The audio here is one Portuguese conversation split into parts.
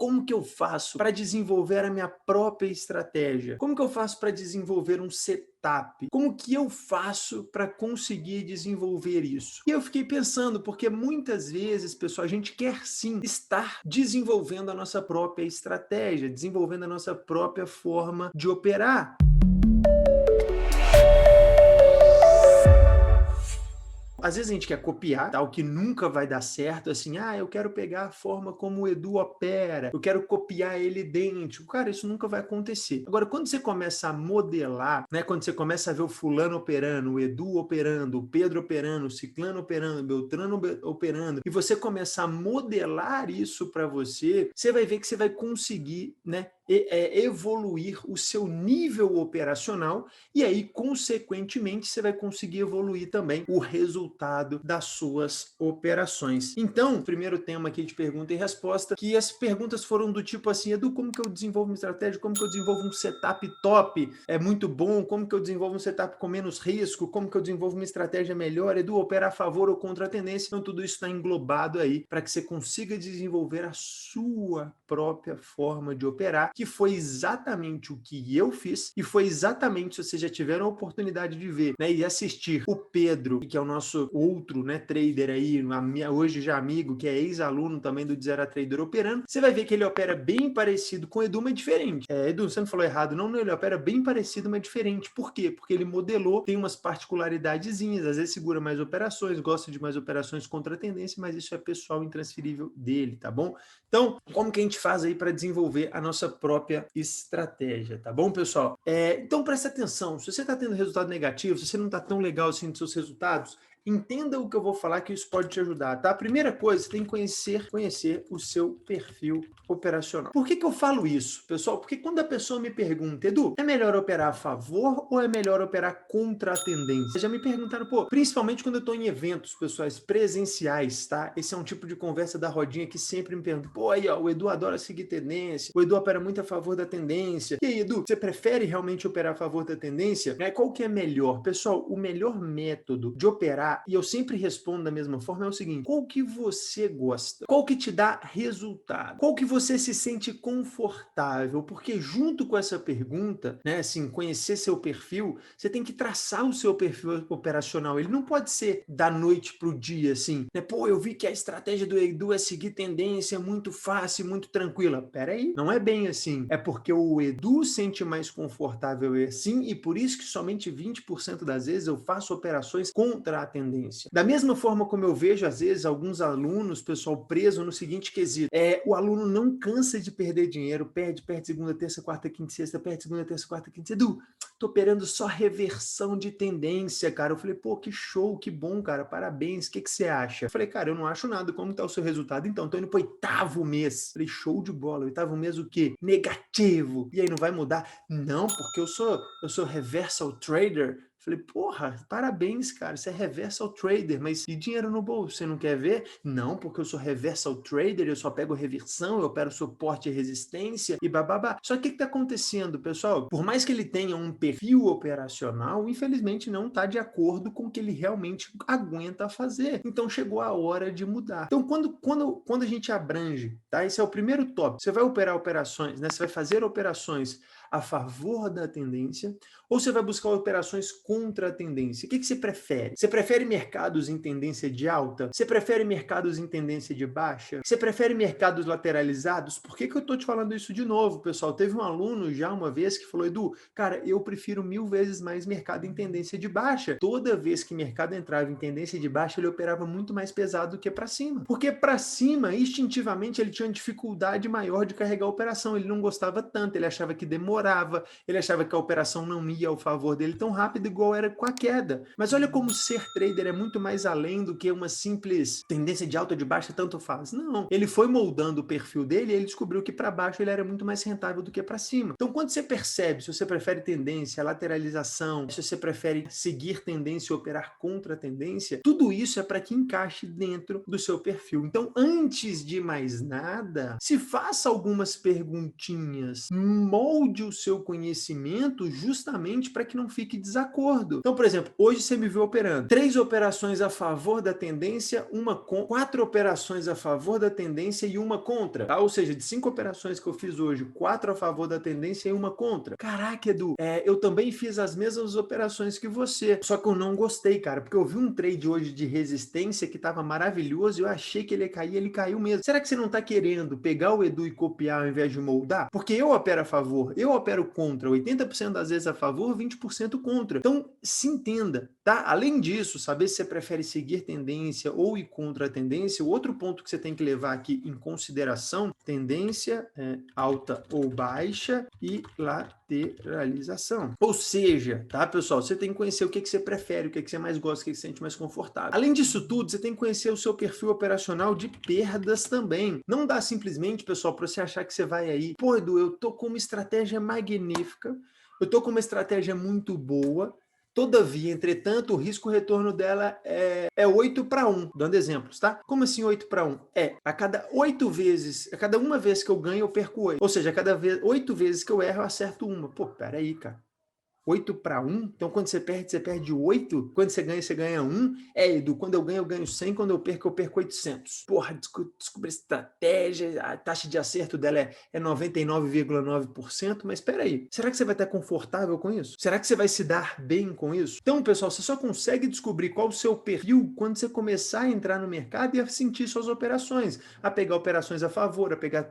como que eu faço para desenvolver a minha própria estratégia? Como que eu faço para desenvolver um setup? Como que eu faço para conseguir desenvolver isso? E eu fiquei pensando, porque muitas vezes, pessoal, a gente quer sim estar desenvolvendo a nossa própria estratégia, desenvolvendo a nossa própria forma de operar. Às vezes a gente quer copiar, tá? O que nunca vai dar certo, assim, eu quero pegar a forma como o Edu opera, eu quero copiar ele idêntico. Cara, isso nunca vai acontecer. Agora, quando você começa a modelar, né? Quando você começa a ver o fulano operando, o Edu operando, o Pedro operando, o Ciclano operando, o Beltrano operando, e você começar a modelar isso para você, você vai ver que você vai conseguir, né? Evoluir o seu nível operacional e aí, consequentemente, você vai conseguir evoluir também o resultado das suas operações. Então, primeiro tema aqui de pergunta e resposta, que as perguntas foram do tipo assim, Edu, como que eu desenvolvo uma estratégia? Como que eu desenvolvo um setup top? É muito bom? Como que eu desenvolvo um setup com menos risco? Como que eu desenvolvo uma estratégia melhor? Edu, operar a favor ou contra a tendência? Então, tudo isso está englobado aí para que você consiga desenvolver a sua própria forma de operar, que foi exatamente o que eu fiz e foi exatamente, se vocês já tiveram a oportunidade de ver, né, e assistir o Pedro, que é o nosso outro, né, trader aí, hoje já amigo, que é ex-aluno também do De Zero a Trader operando, você vai ver que ele opera bem parecido com o Edu, mas diferente. Edu, você não falou errado, não, ele opera bem parecido, mas diferente. Por quê? Porque ele modelou, tem umas particularidadezinhas, às vezes segura mais operações, gosta de mais operações contra a tendência, mas isso é pessoal intransferível dele, tá bom? Então, como que a gente faz aí para desenvolver a nossa própria estratégia, tá bom, pessoal? Então, presta atenção, se você está tendo resultado negativo, se você não está tão legal assim nos seus resultados, entenda o que eu vou falar que isso pode te ajudar, tá? A primeira coisa, você tem que conhecer o seu perfil operacional. Por que eu falo isso, pessoal? Porque quando a pessoa me pergunta, Edu, é melhor operar a favor ou é melhor operar contra a tendência? Já me perguntaram, pô, principalmente quando eu estou em eventos, pessoais, presenciais, tá? Esse é um tipo de conversa da rodinha que sempre me pergunta, pô, aí, ó, o Edu adora seguir tendência, o Edu opera muito a favor da tendência. E aí, Edu, você prefere realmente operar a favor da tendência? Qual que é melhor? Pessoal, o melhor método de operar, e eu sempre respondo da mesma forma, é o seguinte, qual que você gosta? Qual que te dá resultado? Qual que você se sente confortável? Porque junto com essa pergunta, né, assim, conhecer seu perfil, você tem que traçar o seu perfil operacional. Ele não pode ser da noite para o dia, assim, né? Pô, eu vi que a estratégia do Edu é seguir tendência, muito fácil, muito tranquila. Pera aí, não é bem assim. É porque o Edu sente mais confortável assim e por isso que somente 20% das vezes eu faço operações contra a tendência. Da mesma forma como eu vejo, às vezes, alguns alunos, pessoal, preso no seguinte quesito, o aluno não cansa de perder dinheiro, perde segunda, terça, quarta, quinta e sexta, perde segunda, terça, quarta, quinta e sexta. Edu, tô operando só reversão de tendência, cara. Eu falei, pô, que show, que bom, cara, parabéns, o que você acha? Eu falei, cara, eu não acho nada, como tá o seu resultado? Então, tô indo pro 8º mês. Eu falei, show de bola, 8º mês o quê? Negativo. E aí, não vai mudar? Não, porque eu sou reversal trader. Falei, porra, parabéns, cara, você é reversal trader, mas e dinheiro no bolso, você não quer ver? Não, porque eu sou reversal trader, eu só pego reversão, eu opero suporte e resistência e bababá. Só que o que está acontecendo, pessoal? Por mais que ele tenha um perfil operacional, infelizmente não está de acordo com o que ele realmente aguenta fazer. Então chegou a hora de mudar. Então quando a gente abrange, tá? Esse é o primeiro tópico. Você vai operar operações, né? Você vai fazer operações a favor da tendência ou você vai buscar operações contra a tendência? O que você prefere? Você prefere mercados em tendência de alta? Você prefere mercados em tendência de baixa? Você prefere mercados lateralizados? Por que eu estou te falando isso de novo, pessoal? Teve um aluno já uma vez que falou, Edu, cara, eu prefiro 1000 vezes mais mercado em tendência de baixa. Toda vez que mercado entrava em tendência de baixa, ele operava muito mais pesado do que para cima. Porque para cima, instintivamente, ele tinha uma dificuldade maior de carregar a operação. Ele não gostava tanto, ele achava que demorava, ele achava que a operação não ia ao favor dele tão rápido igual era com a queda. Mas olha como ser trader é muito mais além do que uma simples tendência de alta ou de baixa, tanto faz. Não, ele foi moldando o perfil dele e ele descobriu que para baixo ele era muito mais rentável do que para cima. Então quando você percebe se você prefere tendência, lateralização, se você prefere seguir tendência ou operar contra a tendência, tudo isso é para que encaixe dentro do seu perfil. Então antes de mais nada, se faça algumas perguntinhas, molde o seu conhecimento justamente para que não fique desacordo. Então, por exemplo, hoje você me viu operando 3 operações a favor da tendência, 4 operações a favor da tendência e uma contra, tá? Ou seja, de 5 operações que eu fiz hoje, 4 a favor da tendência e uma contra. Caraca, Edu, eu também fiz as mesmas operações que você, só que eu não gostei, cara, porque eu vi um trade hoje de resistência que estava maravilhoso e eu achei que ele ia cair, ele caiu mesmo. Será que você não está querendo pegar o Edu e copiar ao invés de moldar? Porque eu opero a favor, eu opero contra, 80% das vezes a favor, 20% contra. Então, se entenda, tá? Além disso, saber se você prefere seguir tendência ou ir contra a tendência, o outro ponto que você tem que levar aqui em consideração, tendência alta ou baixa e lateralização. Ou seja, tá, pessoal, você tem que conhecer o que você prefere, o que você mais gosta, o que você sente mais confortável. Além disso tudo, você tem que conhecer o seu perfil operacional de perdas também. Não dá simplesmente, pessoal, para você achar que você vai aí, pô, Edu, eu tô com uma estratégia magnífica, eu tô com uma estratégia muito boa, todavia, entretanto, o risco-retorno dela é 8-1, dando exemplos, tá? Como assim 8-1? A cada 8 vezes, a cada uma vez que eu ganho, eu perco 8. Ou seja, a cada 8 vezes que eu erro, eu acerto uma. Pô, peraí, cara. 8-1? Então, quando você perde 8. Quando você ganha 1. Edu, quando eu ganho 100. Quando eu perco 800. Porra, descobri estratégia, a taxa de acerto dela é 99,9%, mas espera aí, será que você vai estar confortável com isso? Será que você vai se dar bem com isso? Então, pessoal, você só consegue descobrir qual o seu perfil quando você começar a entrar no mercado e a sentir suas operações, a pegar operações a favor, a pegar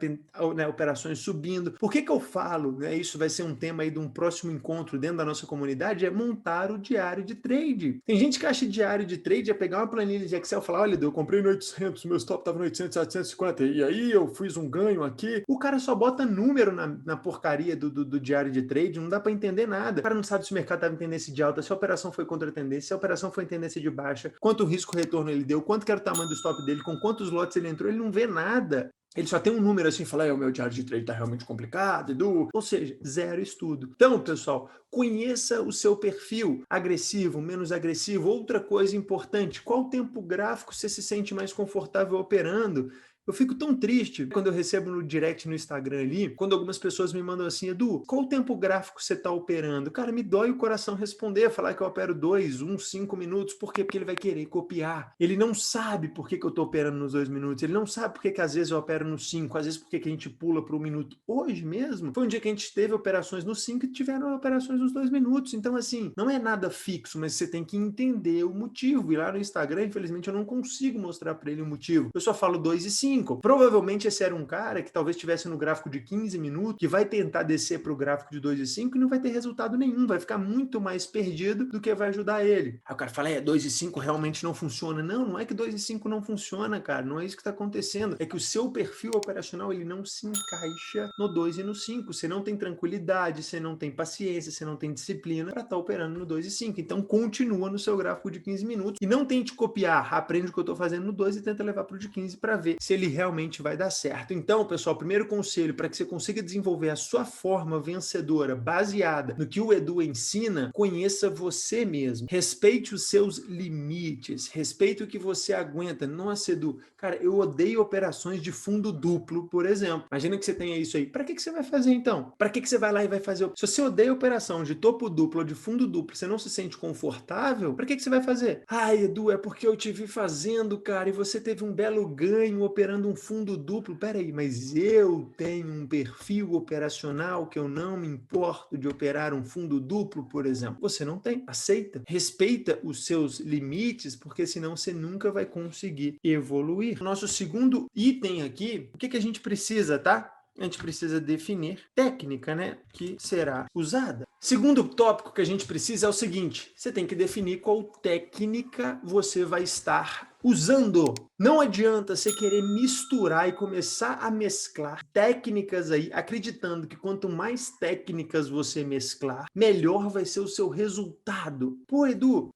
operações subindo. Por que eu falo, né? Isso vai ser um tema aí de um próximo encontro dentro da nossa comunidade, é montar o diário de trade. Tem gente que acha diário de trade é pegar uma planilha de Excel e falar, olha, eu comprei no 800, meu stop estava no 800, 750, e aí eu fiz um ganho aqui. O cara só bota número na porcaria do diário de trade, não dá para entender nada. O cara não sabe se o mercado estava em tendência de alta, se a operação foi contra a tendência, se a operação foi em tendência de baixa, quanto risco-retorno ele deu, quanto que era o tamanho do stop dele, com quantos lotes ele entrou, ele não vê nada. Ele só tem um número assim, fala, o meu diário de trade tá realmente complicado, Edu. Ou seja, zero estudo. Então, pessoal, conheça o seu perfil, agressivo, menos agressivo. Outra coisa importante, qual tempo gráfico você se sente mais confortável operando? Eu fico tão triste quando eu recebo no direct no Instagram ali, quando algumas pessoas me mandam assim, Edu, qual o tempo gráfico você está operando? Cara, me dói o coração responder, falar que eu opero 2, 1, 5 minutos. Por quê? Porque ele vai querer copiar. Ele não sabe por que eu estou operando nos 2 minutos. Ele não sabe por que às vezes eu opero no 5, às vezes por que a gente pula para o minuto. Hoje mesmo, foi um dia que a gente teve operações no 5 e tiveram operações nos 2 minutos. Então, assim, não é nada fixo, mas você tem que entender o motivo. E lá no Instagram, infelizmente, eu não consigo mostrar para ele o motivo. Eu só falo 2 e 5. Provavelmente esse era um cara que talvez estivesse no gráfico de 15 minutos, que vai tentar descer para o gráfico de 2 e 5 e não vai ter resultado nenhum, vai ficar muito mais perdido do que vai ajudar ele. Aí o cara fala, 2 e 5 realmente não funciona. Não, não é que 2 e 5 não funciona, cara, não é isso que está acontecendo. É que o seu perfil operacional, ele não se encaixa no 2 e no 5. Você não tem tranquilidade, você não tem paciência, você não tem disciplina para estar operando no 2 e 5. Então continua no seu gráfico de 15 minutos e não tente copiar, aprende o que eu estou fazendo no 2 e tenta levar para o de 15 para ver se ele realmente vai dar certo. Então, pessoal, primeiro conselho para que você consiga desenvolver a sua forma vencedora baseada no que o Edu ensina, conheça você mesmo. Respeite os seus limites, respeite o que você aguenta. Nossa, Edu, cara, eu odeio operações de fundo duplo, por exemplo. Imagina que você tenha isso aí. Para que você vai fazer então? Para que você vai lá e vai fazer? Se você odeia operação de topo duplo ou de fundo duplo, você não se sente confortável, para que você vai fazer? Ai, Edu, é porque eu te vi fazendo, cara, e você teve um belo ganho operando um fundo duplo. Peraí, mas eu tenho um perfil operacional que eu não me importo de operar um fundo duplo, por exemplo. Você não tem. Aceita. Respeita os seus limites, porque senão você nunca vai conseguir evoluir. Nosso segundo item aqui, o que a gente precisa, tá? A gente precisa definir técnica, né, que será usada. Segundo tópico que a gente precisa é o seguinte, você tem que definir qual técnica você vai estar usando. Não adianta você querer misturar e começar a mesclar técnicas aí, acreditando que quanto mais técnicas você mesclar, melhor vai ser o seu resultado. Pô, Edu,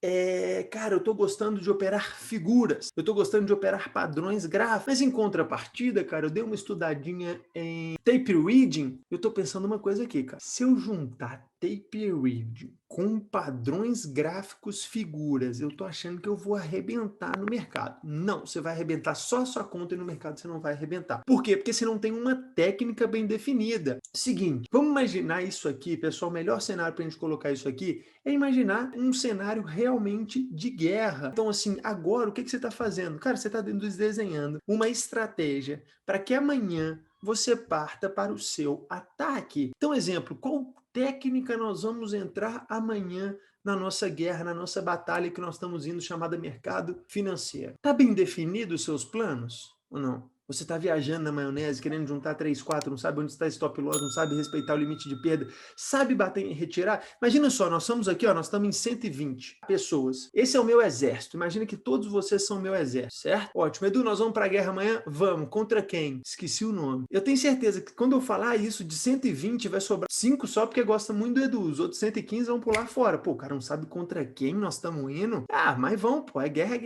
cara, eu tô gostando de operar figuras, eu tô gostando de operar padrões gráficos, mas em contrapartida, cara, eu dei uma estudadinha em tape reading, eu tô pensando uma coisa aqui, cara, se eu juntar tape read com padrões gráficos figuras, eu tô achando que eu vou arrebentar no mercado. Não, você vai arrebentar só a sua conta e no mercado você não vai arrebentar. Por quê? Porque você não tem uma técnica bem definida. Seguinte, vamos imaginar isso aqui, pessoal, o melhor cenário para a gente colocar isso aqui é imaginar um cenário realmente de guerra. Então, assim, agora o que você está fazendo? Cara, você está desenhando uma estratégia para que amanhã você parta para o seu ataque. Então, exemplo, qual técnica nós vamos entrar amanhã na nossa guerra, na nossa batalha que nós estamos indo, chamada mercado financeiro? Está bem definido os seus planos ou não? Você está viajando na maionese, querendo juntar 3, 4, não sabe onde está stop loss, não sabe respeitar o limite de perda, sabe bater e retirar? Imagina só, nós estamos aqui, ó, nós estamos em 120 pessoas. Esse é o meu exército. Imagina que todos vocês são o meu exército, certo? Ótimo. Edu, nós vamos para a guerra amanhã? Vamos. Contra quem? Esqueci o nome. Eu tenho certeza que quando eu falar isso, de 120 vai sobrar 5 só porque gosta muito do Edu. Os outros 115 vão pular fora. Pô, o cara não sabe contra quem nós estamos indo? Ah, mas vão, pô. É guerra,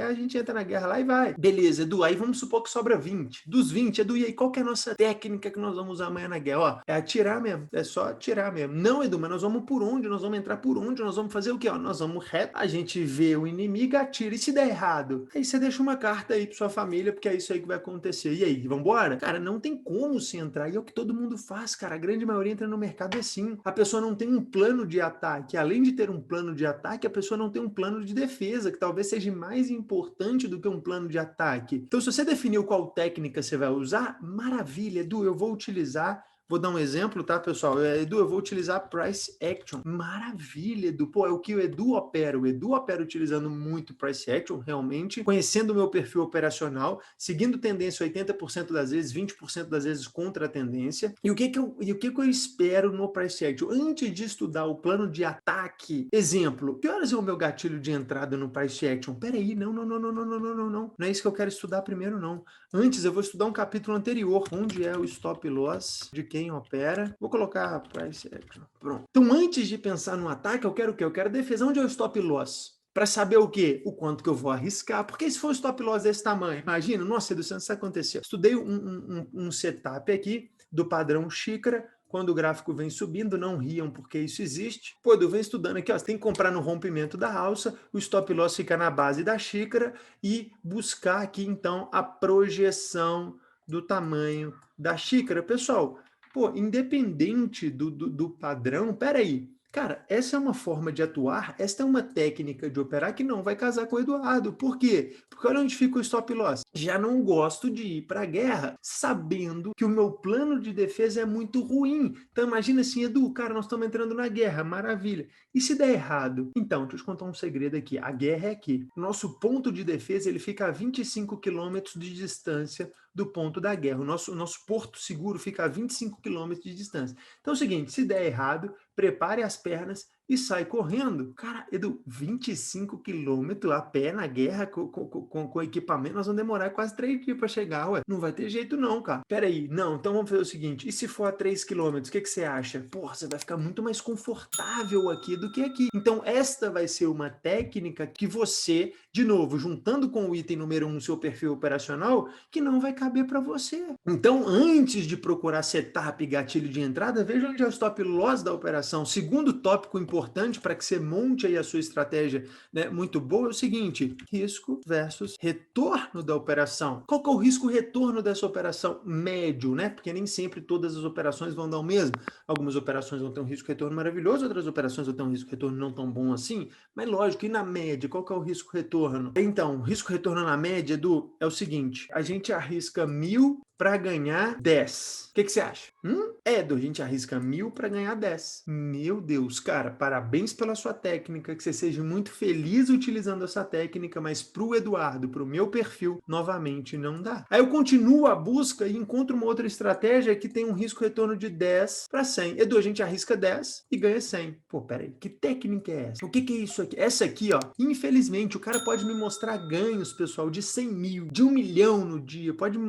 a gente entra na guerra lá e vai. Beleza, Edu. Aí vamos supor que sobra 20. Dos 20, Edu, e aí qual que é a nossa técnica que nós vamos usar amanhã na guerra? Ó, é atirar mesmo. É só atirar mesmo. Não, Edu, mas nós vamos por onde? Nós vamos entrar por onde? Nós vamos fazer o quê? Ó, nós vamos reto, a gente vê o inimigo, atira. E se der errado? Aí você deixa uma carta aí pra sua família, porque é isso aí que vai acontecer. E aí, vambora? Cara, não tem como se entrar. E é o que todo mundo faz, cara. A grande maioria entra no mercado assim. A pessoa não tem um plano de ataque. Além de ter um plano de ataque, a pessoa não tem um plano de defesa, que talvez seja mais importante do que um plano de ataque. Então, se você definiu qual técnica você vai usar, maravilha, Edu, eu vou utilizar. Vou dar um exemplo, tá, pessoal? Edu, eu vou utilizar Price Action. Maravilha, Edu. Pô, é o que o Edu opera. O Edu opera utilizando muito Price Action, realmente, conhecendo o meu perfil operacional, seguindo tendência 80% das vezes, 20% das vezes contra a tendência. E o que que eu espero no Price Action? Antes de estudar o plano de ataque, exemplo, que horas é o meu gatilho de entrada no Price Action? Peraí, não. Não é isso que eu quero estudar primeiro, não. Antes, eu vou estudar um capítulo anterior, onde é o stop loss de quem opera. Vou colocar price action. Pronto. Então, antes de pensar no ataque, eu quero o quê? Eu quero defesa. Onde é o stop loss? Para saber o quê? O quanto que eu vou arriscar. Porque se for um stop loss desse tamanho, imagina, nossa, Eduardo, isso aconteceu. Estudei um setup aqui do padrão xícara. Quando o gráfico vem subindo, não riam porque isso existe. Pô, eu venho estudando aqui, ó, você tem que comprar no rompimento da alça, o stop loss fica na base da xícara e buscar aqui, então, a projeção do tamanho da xícara. Pessoal, pô, independente do padrão, peraí, cara, essa é uma forma de atuar, esta é uma técnica de operar que não vai casar com o Eduardo. Por quê? Porque olha onde fica o stop loss. Já não gosto de ir para a guerra sabendo que o meu plano de defesa é muito ruim. Então imagina assim, Edu, cara, nós estamos entrando na guerra, maravilha. E se der errado? Então, deixa eu te contar um segredo aqui. A guerra é aqui. Nosso ponto de defesa ele fica a 25 quilômetros de distância do ponto da guerra. O nosso porto seguro fica a 25 quilômetros de distância. Então é o seguinte, se der errado, prepare as pernas e sai correndo. Cara, Edu, 25 quilômetros a pé na guerra com equipamento, nós vamos demorar quase 3 dias para chegar, ué. Não vai ter jeito não, cara. Pera aí, não, então vamos fazer o seguinte, e se for a 3 quilômetros, o que você acha? Porra, você vai ficar muito mais confortável aqui do que aqui. Então esta vai ser uma técnica que você, de novo, juntando com o item número 1, seu perfil operacional, que não vai caber para você. Então, antes de procurar setup e gatilho de entrada, veja onde é o stop loss da operação. Segundo tópico importante para que você monte aí a sua estratégia, né, muito boa é o seguinte: risco versus retorno da operação. Qual que é o risco retorno dessa operação? Médio, né? Porque nem sempre todas as operações vão dar o mesmo. Algumas operações vão ter um risco retorno maravilhoso, outras operações vão ter um risco retorno não tão bom assim, mas lógico, e na média, qual que é o risco retorno? Então, o risco retorno na média, Edu, é o seguinte: a gente arrisca 1.000 para ganhar 10. O que você acha? Edu, a gente arrisca 1.000 para ganhar 10. Meu Deus, cara, parabéns pela sua técnica, que você seja muito feliz utilizando essa técnica, mas pro Eduardo, pro meu perfil, novamente não dá. Aí eu continuo a busca e encontro uma outra estratégia que tem um risco retorno de 10 para 100. Edu, a gente arrisca 10 e ganha 100. Pô, peraí, que técnica é essa? O que é isso aqui? Essa aqui, ó, infelizmente, o cara pode me mostrar ganhos, pessoal, de 100 mil, de 1 milhão no dia, pode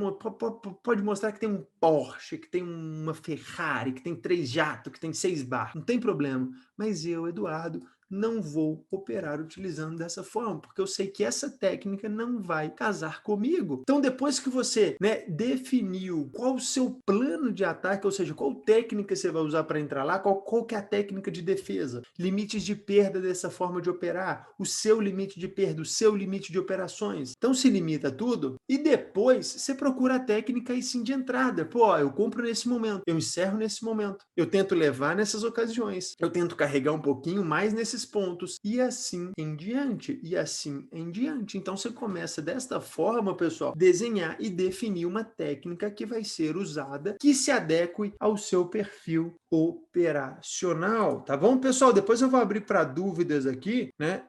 mostrar que tem um Porsche, que tem uma Ferrari, que tem 3 jatos, que tem 6 barcos, não tem problema. Mas eu, Eduardo, não vou operar utilizando dessa forma, porque eu sei que essa técnica não vai casar comigo. Então, depois que você, né, definiu qual o seu plano de ataque, ou seja, qual técnica você vai usar para entrar lá, qual que é a técnica de defesa, limites de perda dessa forma de operar, o seu limite de perda, o seu limite de operações. Então, se limita tudo e depois você procura a técnica e sim de entrada. Pô, eu compro nesse momento, eu encerro nesse momento, eu tento levar nessas ocasiões, eu tento carregar um pouquinho mais nesses pontos e assim em diante, e assim em diante. Então você começa desta forma, pessoal, desenhar e definir uma técnica que vai ser usada, que se adeque ao seu perfil operacional, tá bom, pessoal? Depois eu vou abrir para dúvidas aqui, né?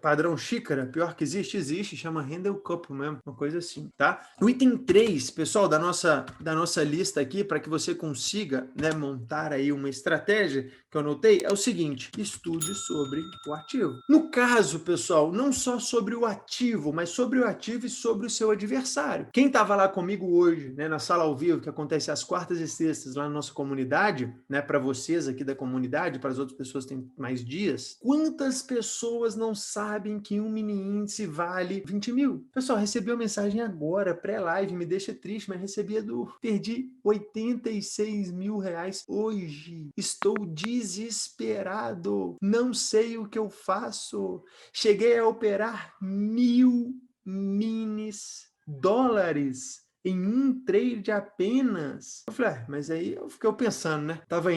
Padrão xícara, pior que existe, chama Handle Cup mesmo, uma coisa assim, tá? O item 3, pessoal, da nossa lista aqui, para que você consiga, né, montar aí uma estratégia que eu anotei, é o seguinte: estude sobre o ativo. No caso, pessoal, não só sobre o ativo, mas sobre o ativo e sobre o seu adversário. Quem estava lá comigo hoje, né, na sala ao vivo, que acontece às quartas e sextas lá na nossa comunidade, né, para vocês aqui da comunidade, para as outras pessoas tem mais dias, quantas pessoas não sabem que um mini índice vale 20 mil? Pessoal, recebi uma mensagem agora, pré-live, me deixa triste, mas perdi 86 mil reais hoje. Estou desesperado, não sei o que eu faço. Cheguei a operar 1.000 minis dólares em um trade apenas. Eu falei, mas aí eu fiquei pensando, né? Tava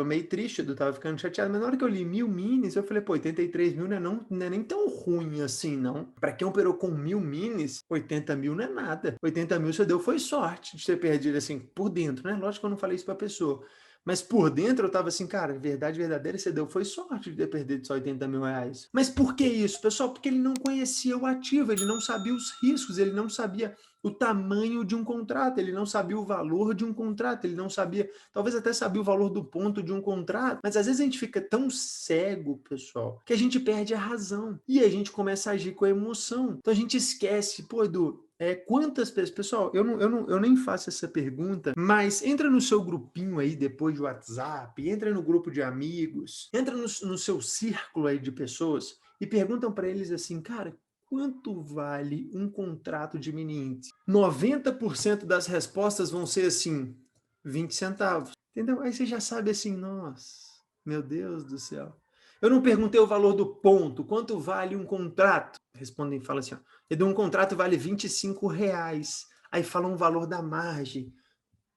meio triste, eu tava ficando chateado, mas na hora que eu li 1.000 minis, eu falei, pô, 83 mil não é nem tão ruim assim, não. Pra quem operou com 1.000 minis, 80 mil não é nada. 80 mil você deu foi sorte de ter perdido, assim, por dentro, né? Lógico que eu não falei isso pra pessoa. Mas por dentro eu tava assim, cara, verdade verdadeira, você deu foi sorte de ter perdido só 80 mil reais. Mas por que isso, pessoal? Porque ele não conhecia o ativo, ele não sabia os riscos, ele não sabia o tamanho de um contrato, ele não sabia o valor de um contrato, ele não sabia, talvez até sabia o valor do ponto de um contrato, mas às vezes a gente fica tão cego, pessoal, que a gente perde a razão e a gente começa a agir com a emoção. Então a gente esquece, pô, Edu, quantas pessoas, pessoal, eu nem faço essa pergunta, mas entra no seu grupinho aí depois de WhatsApp, entra no grupo de amigos, entra no seu círculo aí de pessoas e perguntam para eles assim, cara, quanto vale um contrato de mini índice? 90% das respostas vão ser assim, 20 centavos. Entendeu? Aí você já sabe assim, nossa, meu Deus do céu. Eu não perguntei o valor do ponto, quanto vale um contrato? Respondem, falam assim, ó, um contrato vale 25 reais. Aí falam o valor da margem.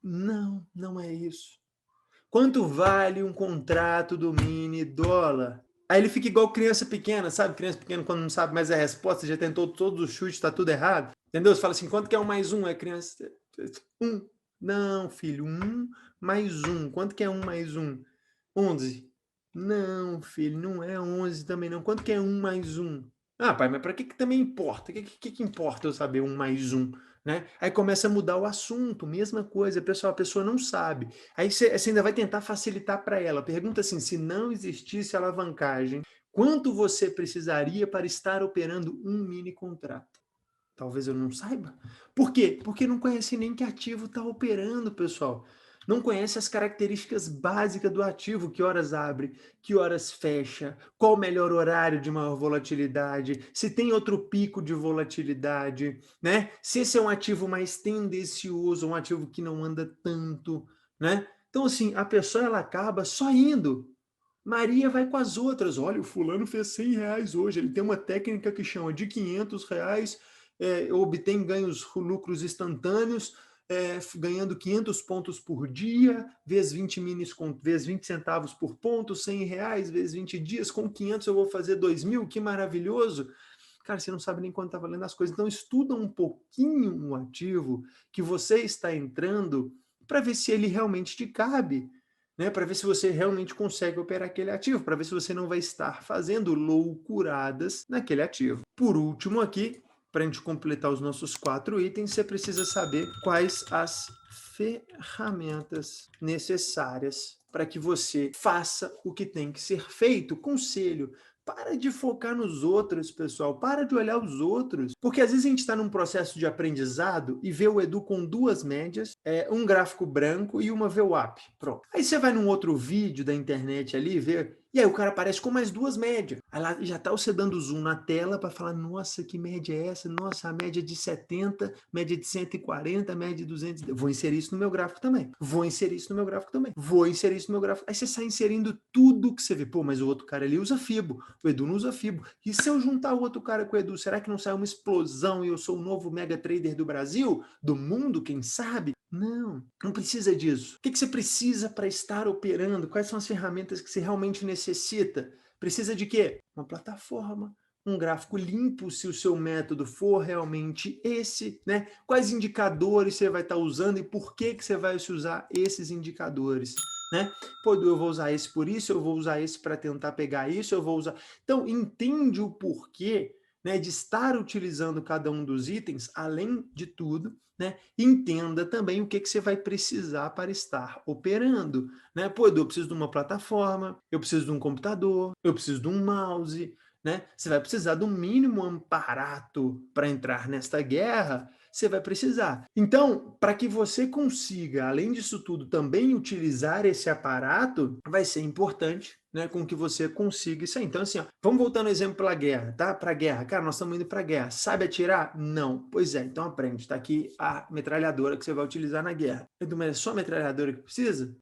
Não, não é isso. Quanto vale um contrato do mini dólar? Aí ele fica igual criança pequena, sabe? Criança pequena quando não sabe mais a resposta, já tentou todos os chutes, tá tudo errado. Entendeu? Você fala assim, quanto que é um mais um? É criança... Um. Não, filho, um mais um. Quanto que é um mais um? 11. Não, filho, não é 11 também não. Quanto que é um mais um? Ah, pai, mas para que também importa? O que importa eu saber um mais um? Né? Aí começa a mudar o assunto, mesma coisa, pessoal, a pessoa não sabe. Aí você ainda vai tentar facilitar para ela. Pergunta assim: se não existisse alavancagem, quanto você precisaria para estar operando um mini contrato? Talvez eu não saiba. Por quê? Porque não conhece nem que ativo está operando, pessoal. Não conhece as características básicas do ativo, que horas abre, que horas fecha, qual o melhor horário de maior volatilidade, se tem outro pico de volatilidade, né? Se esse é um ativo mais tendencioso, um ativo que não anda tanto, né? Então, assim, a pessoa ela acaba só indo. Maria vai com as outras. Olha, o fulano fez 100 reais hoje. Ele tem uma técnica que chama de 500 reais, obtém ganhos, lucros instantâneos, ganhando 500 pontos por dia, vezes 20 minis, vezes 20 centavos por ponto, 100 reais, vezes 20 dias, com 500 eu vou fazer 2.000, que maravilhoso. Cara, você não sabe nem quanto está valendo as coisas. Então, estuda um pouquinho o ativo que você está entrando para ver se ele realmente te cabe, né? Para ver se você realmente consegue operar aquele ativo, para ver se você não vai estar fazendo loucuradas naquele ativo. Por último aqui, para a gente completar os nossos 4 itens, você precisa saber quais as ferramentas necessárias para que você faça o que tem que ser feito. Conselho: para de focar nos outros, pessoal. Para de olhar os outros. Porque às vezes a gente está num processo de aprendizado e vê o Edu com 2 médias, um gráfico branco e uma VWAP. Pronto. Aí você vai num outro vídeo da internet ali, vê E aí o cara aparece com mais 2 médias. Aí lá já tá você dando zoom na tela para falar, nossa, que média é essa? Nossa, a média de 70, média de 140, média de 200. Vou inserir isso no meu gráfico também. Vou inserir isso no meu gráfico também. Vou inserir isso no meu gráfico. Aí você sai inserindo tudo que você vê. Pô, mas o outro cara ali usa Fibo. O Edu não usa Fibo. E se eu juntar o outro cara com o Edu, será que não sai uma explosão e eu sou o novo mega trader do Brasil? Do mundo, quem sabe? Não, não precisa disso. O que você precisa para estar operando? Quais são as ferramentas que você realmente necessita? Precisa de quê? Uma plataforma, um gráfico limpo, se o seu método for realmente esse, né? Quais indicadores você vai estar usando e por que você vai usar esses indicadores, né? Pô, eu vou usar esse por isso, eu vou usar esse para tentar pegar isso, eu vou usar... Então, entende o porquê, né, de estar utilizando cada um dos itens, além de tudo, né? Entenda também o que você vai precisar para estar operando, né? Pô, Edu, eu preciso de uma plataforma, eu preciso de um computador, eu preciso de um mouse, né? Você vai precisar de um mínimo aparato para entrar nesta guerra, você vai precisar. Então, para que você consiga, além disso tudo, também utilizar esse aparato, vai ser importante, né, com que você consiga isso aí. Então, assim, ó, vamos voltar no exemplo para a guerra, tá? Para a guerra. Cara, nós estamos indo para a guerra. Sabe atirar? Não. Pois é, então aprende. Está aqui a metralhadora que você vai utilizar na guerra. Edu, mas é só a metralhadora que precisa?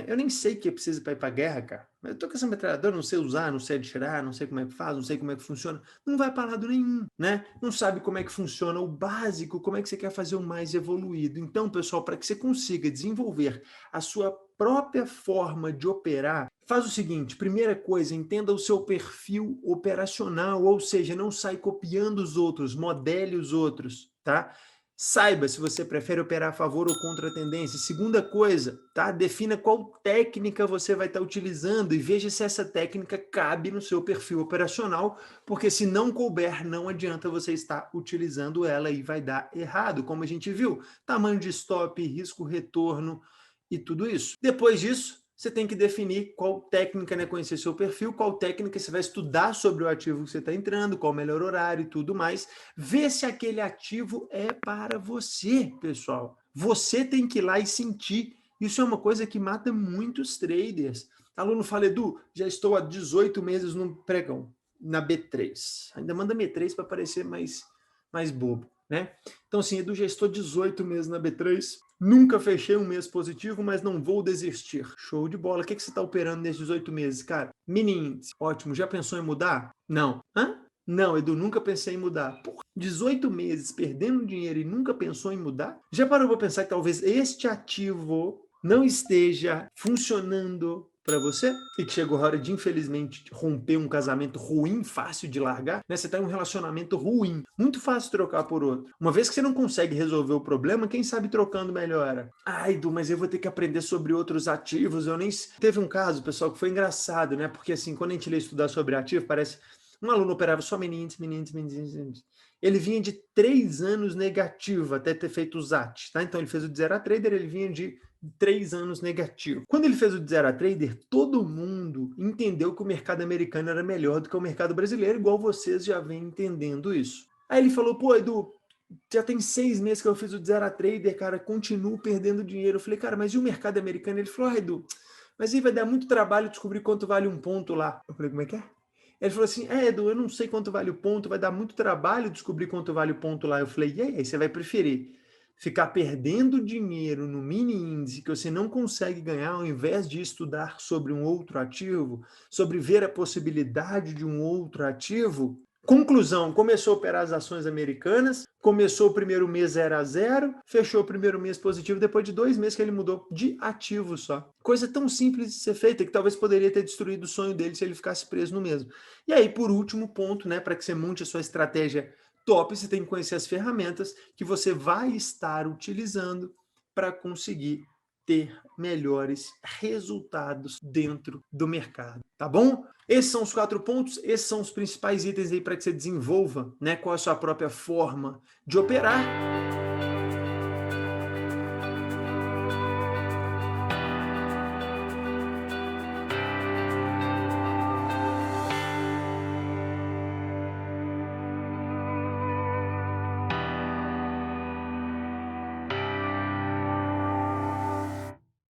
Eu nem sei o que precisa para ir para a guerra, cara. Mas eu tô com essa metralhadora, não sei usar, não sei atirar, não sei como é que faz, não sei como é que funciona. Não vai para lado nenhum, né? Não sabe como é que funciona o básico, como é que você quer fazer o mais evoluído. Então, pessoal, para que você consiga desenvolver a sua própria forma de operar, faz o seguinte, primeira coisa, entenda o seu perfil operacional, ou seja, não sai copiando os outros, modele os outros, tá? Saiba se você prefere operar a favor ou contra a tendência. Segunda coisa, tá? Defina qual técnica você vai estar utilizando e veja se essa técnica cabe no seu perfil operacional, porque se não couber, não adianta você estar utilizando ela e vai dar errado, como a gente viu. Tamanho de stop, risco, retorno e tudo isso. Depois disso, você tem que definir qual técnica, né, conhecer seu perfil, qual técnica você vai estudar sobre o ativo que você está entrando, qual o melhor horário e tudo mais. Ver se aquele ativo é para você, pessoal. Você tem que ir lá e sentir. Isso é uma coisa que mata muitos traders. Aluno fala, Edu, já estou há 18 meses no pregão, na B3. Ainda manda B3 para parecer mais bobo, né? Então, assim, Edu, já estou 18 meses na B3, nunca fechei um mês positivo, mas não vou desistir. Show de bola. O que você está operando nesses 18 meses, cara? Mini índice. Ótimo. Já pensou em mudar? Não. Hã? Não, Edu, nunca pensei em mudar. Por 18 meses perdendo dinheiro e nunca pensou em mudar? Já parou para pensar que talvez este ativo não esteja funcionando para você e que chegou a hora de, infelizmente, romper um casamento ruim, fácil de largar, né? Você está em um relacionamento ruim, muito fácil trocar por outro. Uma vez que você não consegue resolver o problema, quem sabe trocando melhora. Ai, Edu, mas eu vou ter que aprender sobre outros ativos. Eu nem... Teve um caso, pessoal, que foi engraçado, né? Porque assim, quando a gente lê estudar sobre ativo, parece... Um aluno operava só mini índice. Ele vinha de 3 anos negativo até ter feito o ZAT, tá? Então ele fez o de 0 a trader, ele vinha de 3 anos negativo. Quando ele fez o de 0 a trader, todo mundo entendeu que o mercado americano era melhor do que o mercado brasileiro, igual vocês já vêm entendendo isso. Aí ele falou, pô, Edu, já tem 6 meses que eu fiz o de 0 a trader, cara, continuo perdendo dinheiro. Eu falei, cara, mas e o mercado americano? Ele falou, Edu, mas aí vai dar muito trabalho descobrir quanto vale um ponto lá. Eu falei, como é que é? Ele falou assim, Edu, eu não sei quanto vale o ponto, vai dar muito trabalho descobrir quanto vale o ponto lá. Eu falei, e aí, você vai preferir ficar perdendo dinheiro no mini índice que você não consegue ganhar ao invés de estudar sobre um outro ativo, sobre ver a possibilidade de um outro ativo? Conclusão, começou a operar as ações americanas, começou o primeiro mês 0 a 0, fechou o primeiro mês positivo depois de 2 meses que ele mudou de ativo só. Coisa tão simples de ser feita que talvez poderia ter destruído o sonho dele se ele ficasse preso no mesmo. E aí, por último ponto, né, para que você monte a sua estratégia top, você tem que conhecer as ferramentas que você vai estar utilizando para conseguir ter melhores resultados dentro do mercado, tá bom? Esses são os 4 pontos, esses são os principais itens aí para que você desenvolva, né, qual é a sua própria forma de operar.